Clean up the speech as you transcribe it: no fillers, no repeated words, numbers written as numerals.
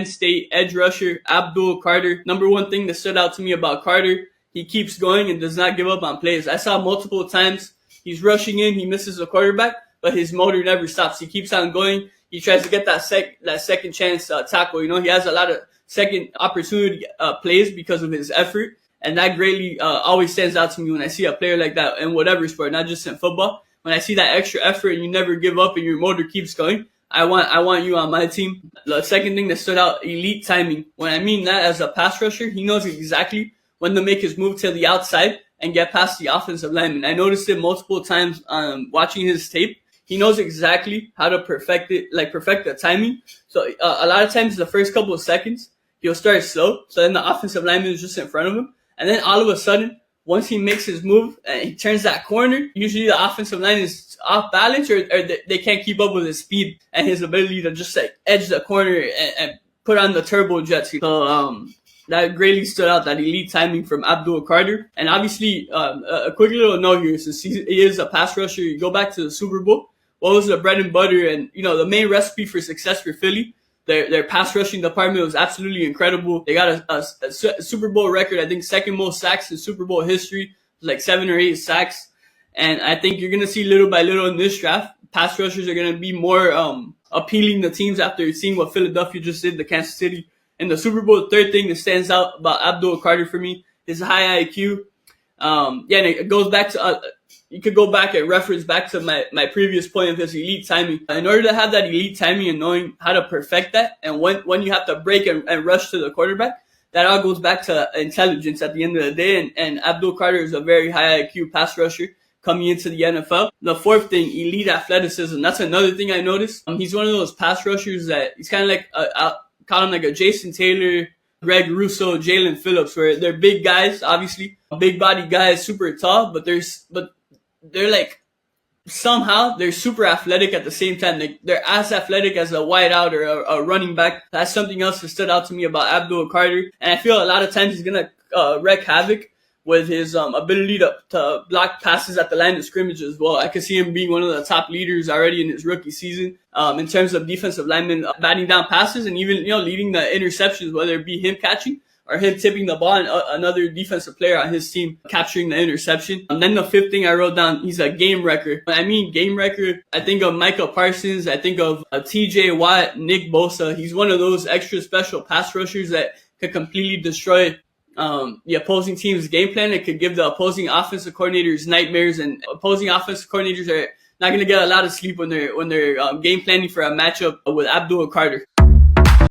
State edge rusher Abdul Carter. Number one thing that stood out to me about Carter, he keeps going and does not give up on plays. I saw multiple times he's rushing in, he misses the quarterback, but his motor never stops. He keeps on going. He tries to get that second chance tackle. He has a lot of second opportunity plays because of his effort, and that greatly always stands out to me when I see a player like that in whatever sport, not just in football. When I see that extra effort and you never give up and your motor keeps going, I want you on my team. The second thing that stood out, elite timing. When I mean that, as a pass rusher, he knows exactly when to make his move to the outside and get past the offensive lineman. I noticed it multiple times watching his tape. He knows exactly how to perfect the timing. So a lot of times the first couple of seconds, he'll start slow. So then the offensive lineman is just in front of him. And then all of a sudden, once he makes his move and he turns that corner, usually the offensive line is off balance or they can't keep up with his speed and his ability to just edge the corner and put on the turbo jets. So that greatly stood out, that elite timing from Abdul Carter. And obviously, a quick little note here, since he is a pass rusher, you go back to the Super Bowl. What was the bread and butter and the main recipe for success for Philly? Their pass rushing department was absolutely incredible. They got a Super Bowl record, I think second most sacks in Super Bowl history, like 7 or 8 sacks. And I think you're going to see little by little in this draft, pass rushers are going to be more appealing to teams after seeing what Philadelphia just did to Kansas City in the Super Bowl. The third thing that stands out about Abdul Carter for me is high IQ. And it goes back to you could go back and reference back to my previous point of his elite timing. In order to have that elite timing and knowing how to perfect that, and when you have to break and rush to the quarterback, that all goes back to intelligence at the end of the day. And Abdul Carter is a very high IQ pass rusher coming into the NFL. The fourth thing, elite athleticism. That's another thing I noticed. He's one of those pass rushers that he's kind of like call him like a Jason Taylor, Greg Russo, Jalen Phillips, where they're big guys, obviously big body guys, super tall, but they're like somehow they're super athletic at the same time. They're as athletic as a wideout or a running back. That's something else that stood out to me about Abdul Carter. And I feel a lot of times he's gonna wreak havoc with his ability to block passes at the line of scrimmage as well. I could see him being one of the top leaders already in his rookie season in terms of defensive linemen batting down passes and even leading the interceptions, whether it be him catching or him tipping the ball and another defensive player on his team capturing the interception. And then the fifth thing I wrote down, he's a game wrecker. When I mean game wrecker, I think of Micah Parsons, I think of TJ Watt, Nick Bosa. He's one of those extra special pass rushers that could completely destroy the opposing team's game plan. It could give the opposing offensive coordinators nightmares, and opposing offensive coordinators are not going to get a lot of sleep when they're game planning for a matchup with Abdul Carter.